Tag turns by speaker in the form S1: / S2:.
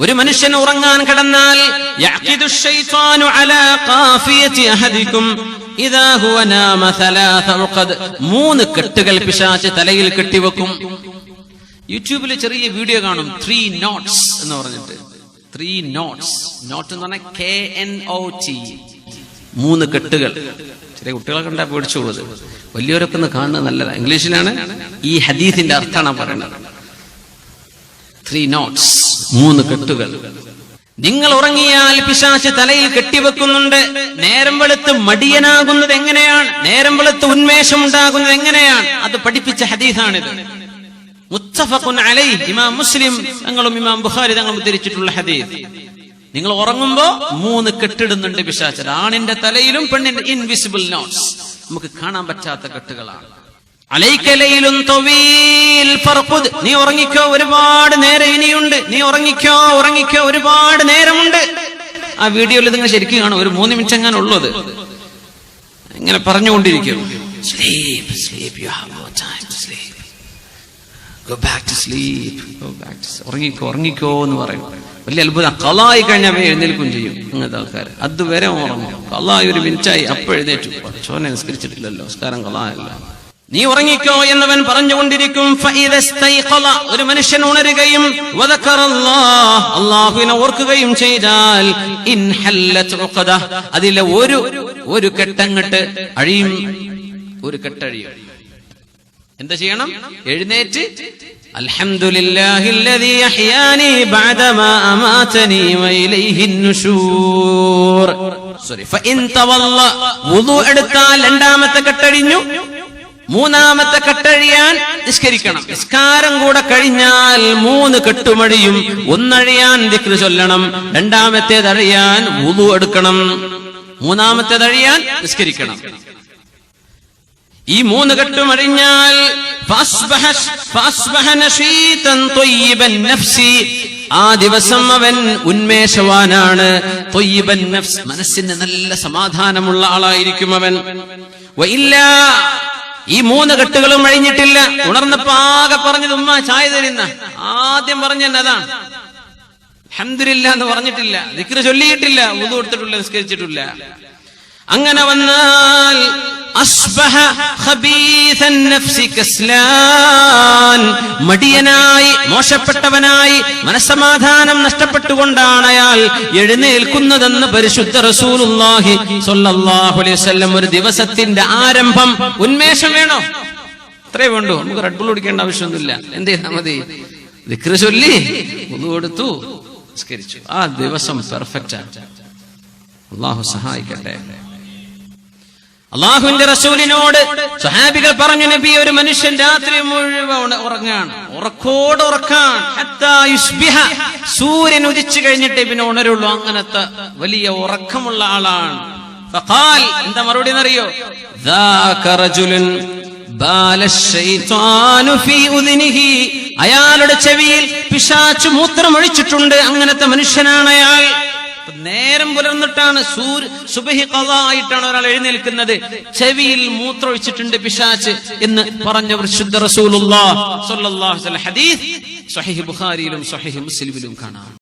S1: ഒരു മനുഷ്യൻ ഉറങ്ങാൻ കിടന്നാൽ യഅഖിദു ശൈത്വാനു അലാ ഖാഫിയതി അഹദികും ഇദാ ഹുവ നാമ സലാസ ഉഖദ്. 3 കെട്ടുകൾ പിശാച് തലയിൽ കെട്ടിവെക്കും. യൂട്യൂബിൽ ചെറിയ വീഡിയോ കാണും, 3 knots എന്ന് പറഞ്ഞിട്ട്. 3 knots, നോട്ട് എന്ന് പറഞ്ഞാൽ KNOT, 3 കെട്ടുകൾ. ചെറിയ കുട്ടികളെ കണ്ടാ പേടിച്ചു പോകുന്നത്, വലിയവരൊക്കെ ഒന്ന് കാണുന്നത് നല്ലതാണ്. ഇംഗ്ലീഷിലാണ് ഈ ഹദീസിന്റെ അർത്ഥമാണ് പറയുന്നത്. 3 knots, 3 കെട്ടുകൾ. നിങ്ങൾ ഉറങ്ങിയാൽ പിശാച് തലയിൽ കെട്ടിവെക്കുന്നുണ്ട്. നേരം വെളുത്ത് മടിയനാകുന്നത് എങ്ങനെയാണ്, നേരം വെളുത്ത് ഉന്മേഷം ഉണ്ടാകുന്നത് എങ്ങനെയാണ്, അത് പഠിപ്പിച്ച ഹദീസാണിത്. മുത്തഫഖുൻ അലൈഹി, ഇമാം മുസ്ലിം തങ്ങളും ഇമാം ബുഖാരി തങ്ങളും ഉദ്ധരിച്ചിട്ടുള്ള ഹദീസ്. നിങ്ങൾ ഉറങ്ങുമ്പോ 3 കെട്ടിടുന്നുണ്ട് പിശാച്. ആണിന്റെ തലയിലും പെണ്ണിന്റെ ഇൻവിസിബിൾ നോട്ട്സ്, നമുക്ക് കാണാൻ പറ്റാത്ത കെട്ടുകളാണ്. അലൈക ലൈലുൻ തവീൽ ഫർഖുദ്, നീ ഉറങ്ങിക്കോ, ഒരുപാട് നേരം ഇനിയുണ്ട്, നീ ഉറങ്ങിക്കോ ഉറങ്ങിക്കോ, ഒരുപാട് നേരമുണ്ട്. ആ വീഡിയോയിൽ നിങ്ങൾ ശരിക്കും കാണും, ഒരു 3 മിനിറ്റ് എങ്ങാനും ഉള്ളത് ഇങ്ങനെ പറഞ്ഞുകൊണ്ടിരിക്കും. Sleep sleep, you have no time to sleep, go back to sleep, go back to, ഉറങ്ങിക്കോ ഉറങ്ങിക്കോ എന്ന് പറയും. വലിയ അത്ഭുതം. ഖളായി കഴിഞ്ഞാൽ എഴുന്നേൽക്കും ചെയ്യും അങ്ങനത്തെ ആൾക്കാർ. അതുവരെ ഉറങ്ങും. ഖളായി 1 മിനിറ്റായി അപ്പൊ എഴുന്നേറ്റു, ചോനെ നിസ്കരിച്ചിട്ടില്ലല്ലോ, നിസ്കാരം ഖളായല്ല. നീ ഉറങ്ങിക്കോ എന്നവൻ പറഞ്ഞുകൊണ്ടിരിക്കും. ഒരു മനുഷ്യൻ ഉണരുകയും അല്ലാഹുവിനെ ഓർക്കുകയും ചെയ്താൽ അതിലെ ഒരു കെട്ടങ്ങട്ട് അഴിയും, ഒരു കെട്ടഴിയും. എന്താ ചെയ്യണം? എഴുന്നേറ്റ് അൽഹംദുലില്ലാഹില്ലദീ അഹ്യാനി ബഅദമാ അമാതനി വഇലൈഹി നുശൂർ. ഫഇൻ തവല്ല, വുളു എടുത്താൽ 2ാമത്തെ കെട്ടഴിഞ്ഞു, 3ാമത്തെ കെട്ടഴിയാൻ നിസ്കരിക്കണം. നിസ്കാരം കൂടെ കഴിഞ്ഞാൽ 3 കെട്ടുമഴിയും. 1 അഴിയാൻ ദിക്ർ ചൊല്ലണം, 2ാമത്തേത് അഴിയാൻ വുളു എടുക്കണം, 3ാമത്തേത് അഴിയാൻ നിസ്കരിക്കണം. ഈ 3 കെട്ടും അഴിഞ്ഞാൽ ആ ദിവസം അവൻ ഉന്മേഷവാനാണ്. ത്വയ്യിബൻ നഫ്സ്, മനസ്സിന് നല്ല സമാധാനമുള്ള ആളായിരിക്കും അവൻ. വഇല്ലാ, ഈ 3 കെട്ടുകളും അഴിഞ്ഞിട്ടില്ല. ഉണർന്നപ്പോ ആകെ പറഞ്ഞത് ഉമ്മ ചായ തരുന്ന, ആദ്യം പറഞ്ഞത് അതാണ്. അൽഹംദുലില്ലാ എന്ന് പറഞ്ഞിട്ടില്ല, ദിക്ർ ചൊല്ലിയിട്ടില്ല, വുളു എടുത്തിട്ടില്ല, നിസ്കരിച്ചിട്ടില്ല. അങ്ങനെ വന്നാൽ അസ്ബഹ ഖബീസൻ നഫ്സി കസ്ലാൻ, മടിയനായി മോശപ്പെട്ടവനായി മനസ്സമാധാനം നഷ്ടപ്പെട്ടുകൊണ്ടാണ് അയാൾ എഴുന്നേൽക്കുന്നതെന്ന് പരിശുദ്ധ റസൂലുള്ളാഹി സ്വല്ലല്ലാഹു അലൈഹി വസല്ലം. ഒരു ദിവസത്തിന്റെ ആരംഭം ഉന്മേഷം വേണോ? അത്രേ വേണ്ടു. നമുക്ക് റെഡ് ബുൾ കുടിക്കേണ്ട ആവശ്യമൊന്നുമില്ല. എന്ത് ചെയ്താൽ മതി? ദിക്ർ ചൊല്ലി വുളു എടുത്തു, നിസ്കരിച്ചു. ആ ദിവസം പെർഫെക്റ്റ് ആണ്. അല്ലാഹു സഹായിക്കട്ടെ. അള്ളാഹുവിന്റെ റസൂലിനോട് സ്വഹാബികൾ പറഞ്ഞു, നബി, ഒരു മനുഷ്യൻ രാത്രി മുഴുവൻ ഉറങ്ങാണ്, ഉറക്കോട് ഉറക്കാൻ, ഹത്താ യുസ്ബിഹ, സൂര്യൻ ഉദിച്ചു കഴിഞ്ഞിട്ട് പിന്നെ ഉണരുള്ളൂ. അങ്ങനത്തെ വലിയ ഉറക്കമുള്ള ആളാണ്. ഫഖാൽ, എന്താ മറുപടി എന്നറിയോ? ദാക റജുലുൻ ബാല ശൈത്വാനു ഫീ ഉദ്നിഹി, അയാളുടെ ചെവിയിൽ പിശാച് മൂത്രമൊഴിച്ചിട്ടുണ്ട്. അങ്ങനത്തെ മനുഷ്യനാണ് അയാൾ. നേരം പുലർന്നിട്ടാണ്, സുബഹി ഖളാ ആയിട്ടാണ് ഒരാൾ എഴുന്നേൽക്കുന്നത്, ചെവിയിൽ മൂത്രമൊഴിച്ചിട്ടുണ്ട് പിശാച് എന്ന് പറഞ്ഞ പരിശുദ്ധ റസൂലുള്ളാഹി സ്വല്ലല്ലാഹു അലൈഹി വസല്ലം. ഹദീസ് സ്വഹീഹ് ബുഖാരിയിലും സ്വഹീഹ് മുസ്ലിമിലും കാണാം.